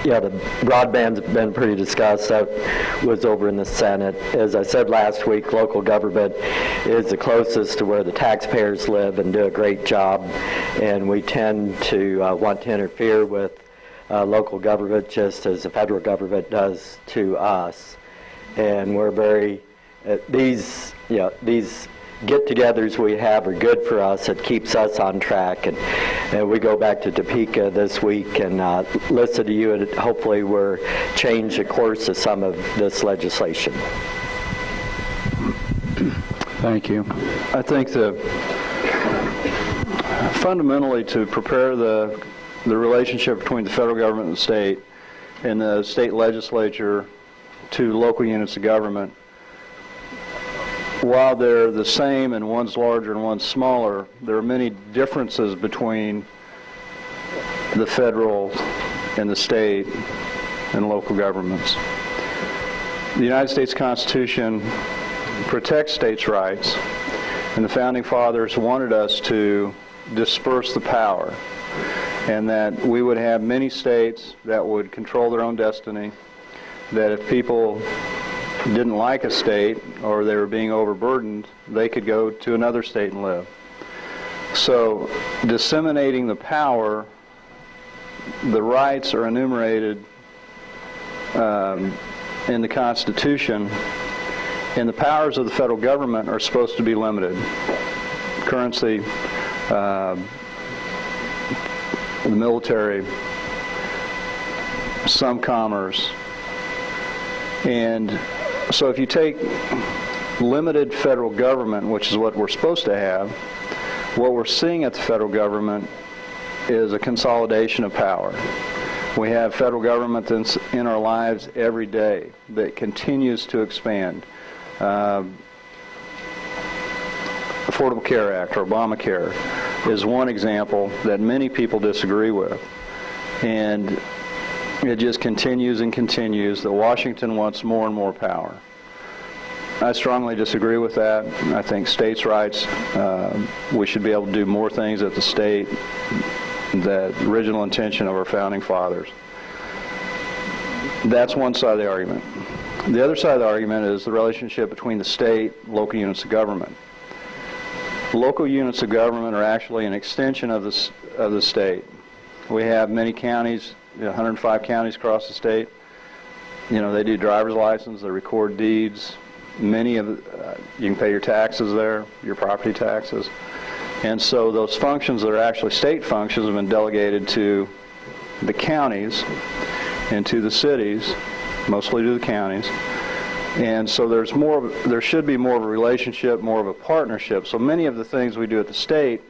Yeah, the broadband's been pretty discussed. That was over in the Senate. As I said last week, local government is the closest to where the taxpayers live and do a great job, and we tend to want to interfere with local government just as the federal government does to us. And we're very, these get-togethers we have are good for us. It keeps us on track, and we go back to Topeka this week and listen to you, and hopefully we'll change the course of some of this legislation. Thank you. I think fundamentally to prepare the relationship between the federal government and the state legislature to local units of government, while they're the same and one's larger and one's smaller, there are many differences between the federal and the state and local governments. The United States Constitution protects states' rights, and the Founding Fathers wanted us to disperse the power, and that we would have many states that would control their own destiny, that if people didn't like a state or they were being overburdened, they could go to another state and live. So disseminating the power, the rights are enumerated in the Constitution, and the powers of the federal government are supposed to be limited. Currency, the military, some commerce, and so if you take limited federal government, which is what we're supposed to have, what we're seeing at the federal government is a consolidation of power. We have federal government that's in our lives every day that continues to expand. Affordable Care Act, or Obamacare, is one example that many people disagree with. And it just continues and continues that Washington wants more and more power. I strongly disagree with that. I think states' rights, we should be able to do more things at the state, the original intention of our Founding Fathers. That's one side of the argument. The other side of the argument is the relationship between the state and local units of government. Local units of government are actually an extension of the state. We have many counties, 105 counties across the state. They do driver's license, they record deeds. Many of you can pay your taxes there, your property taxes. And so those functions that are actually state functions have been delegated to the counties and to the cities, mostly to the counties. And so there should be more of a relationship, more of a partnership. So many of the things we do at the state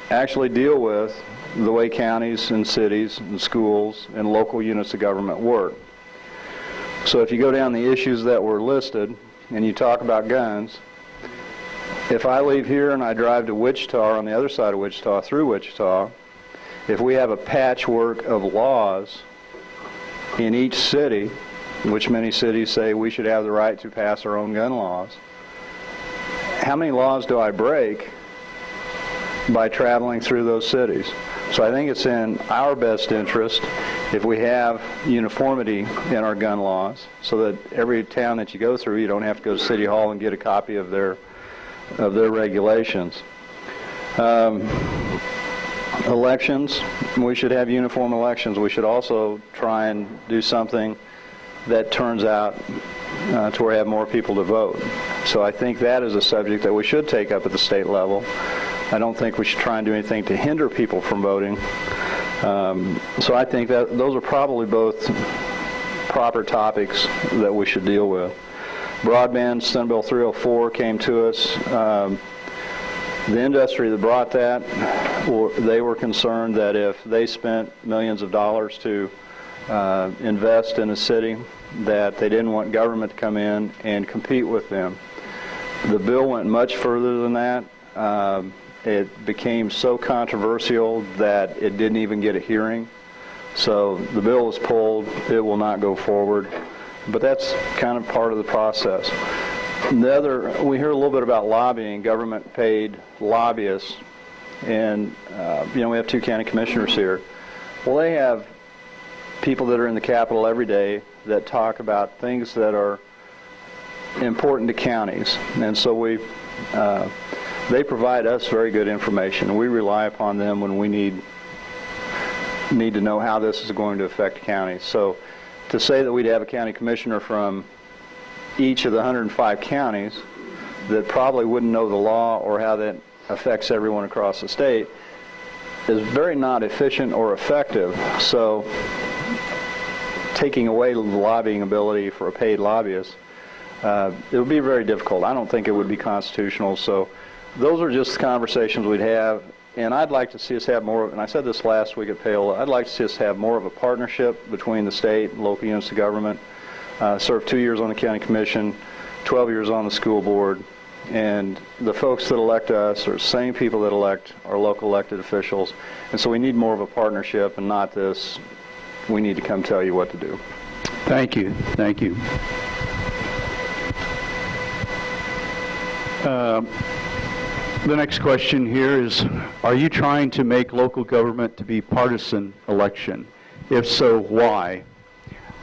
actually deal with the way counties and cities and schools and local units of government work. So if you go down the issues that were listed and you talk about guns, if I leave here and I drive to Wichita, or on the other side of Wichita, through Wichita, if we have a patchwork of laws in each city, which many cities say we should have the right to pass our own gun laws, how many laws do I break by traveling through those cities? So I think it's in our best interest if we have uniformity in our gun laws, so that every town that you go through, you don't have to go to City Hall and get a copy of their regulations. Elections, we should have uniform elections. We should also try and do something that turns out to where we have more people to vote. So I think that is a subject that we should take up at the state level. I don't think we should try and do anything to hinder people from voting. So I think that those are probably both proper topics that we should deal with. Broadband, Senate Bill 304 came to us. The industry that brought that, they were concerned that if they spent millions of dollars to invest in a city, that they didn't want government to come in and compete with them. The bill went much further than that. It became so controversial that it didn't even get a hearing. So the bill was pulled. It will not go forward. But that's kind of part of the process. We hear a little bit about lobbying, government-paid lobbyists, and we have 2 county commissioners here. Well, they have people that are in the Capitol every day that talk about things that are important to counties, and so they provide us very good information. We rely upon them when we need to know how this is going to affect counties. So to say that we'd have a county commissioner from each of the 105 counties that probably wouldn't know the law or how that affects everyone across the state is very not efficient or effective. So taking away the lobbying ability for a paid lobbyist, it would be very difficult. I don't think it would be constitutional. So those are just conversations we'd have, and I'd like to see us have more, and I said this last week at Paola, I'd like to see us have more of a partnership between the state and local units of government. Served 2 years on the county commission, 12 years on the school board, and the folks that elect us are the same people that elect our local elected officials, and so we need more of a partnership and not this, we need to come tell you what to do. Thank you. Thank you. The next question here is, are you trying to make local government to be partisan election? If so, why?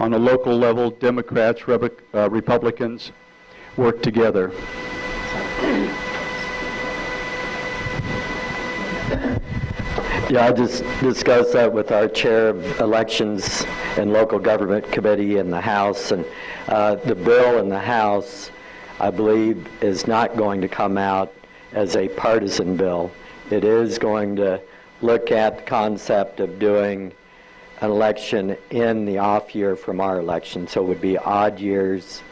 On a local level, Democrats, Republicans work together. Yeah, I just discussed that with our chair of elections and local government committee in the House, and the bill in the House, I believe, is not going to come out as a partisan bill. It is going to look at the concept of doing an election in the off year from our election, so it would be odd years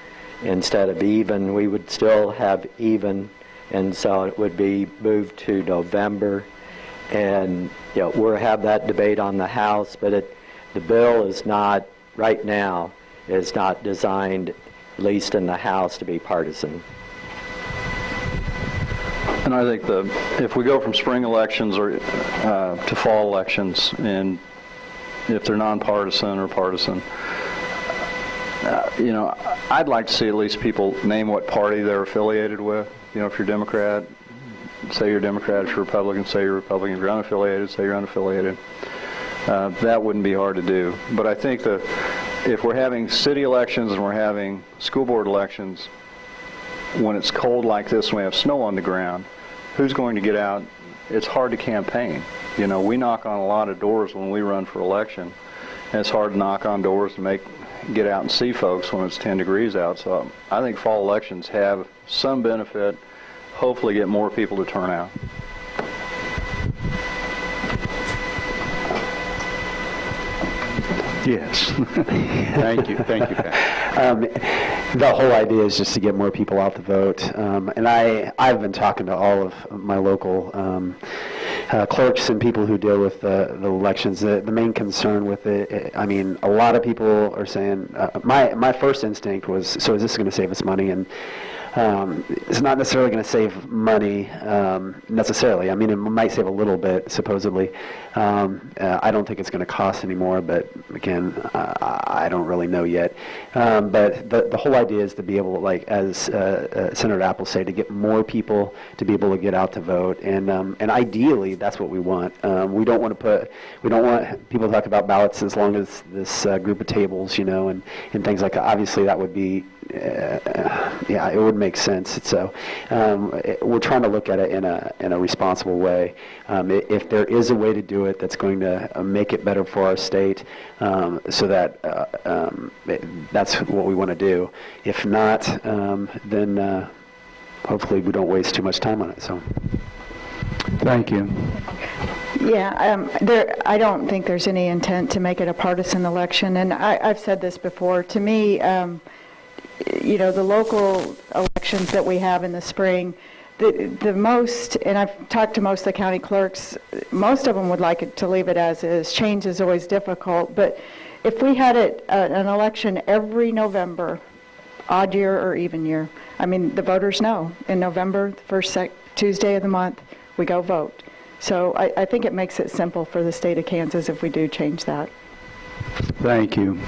instead of even. We would still have even, and so it would be moved to November. And we'll have that debate on the House, but the bill is not, right now, is not designed, at least in the House, to be partisan. And I think if we go from spring elections or to fall elections, and if they're nonpartisan or partisan, I'd like to see at least people name what party they're affiliated with. If you're Democrat, say you're Democrat. If you're Republican, say you're Republican. If you're unaffiliated, say you're unaffiliated. That wouldn't be hard to do. But I think that if we're having city elections and we're having school board elections, when it's cold like this and we have snow on the ground, who's going to get out? It's hard to campaign. We knock on a lot of doors when we run for election, and it's hard to knock on doors to get out and see folks when it's 10 degrees out. So I think fall elections have some benefit, hopefully get more people to turn out. Yes. Thank you. Thank you, Pat. The whole idea is just to get more people out to vote. And I've been talking to all of my local clerks and people who deal with the elections. The main concern with it, I mean, a lot of people are saying, my first instinct was, so is this going to save us money? And it's not necessarily going to save money necessarily. I mean, it might save a little bit, supposedly. I don't think it's going to cost any more, but again, I don't really know yet. But the whole idea is to be able, like as Senator Apple said, to get more people to be able to get out to vote, and ideally, that's what we want. We don't want people to talk about ballots as long as this group of tables, and things like that. Obviously, that would be. Yeah, it would make sense. So we're trying to look at it in a responsible way. If there is a way to do it that's going to make it better for our state, so that that's what we want to do. If not, then hopefully we don't waste too much time on it. So, thank you. Yeah, I don't think there's any intent to make it a partisan election, and I've said this before. To me, the local elections that we have in the spring, the most, and I've talked to most of the county clerks, most of them would like it to leave it as is. Change is always difficult, but if we had an election every November, odd year or even year, I mean, the voters know. In November, the first Tuesday of the month, we go vote. So I think it makes it simple for the state of Kansas if we do change that. Thank you.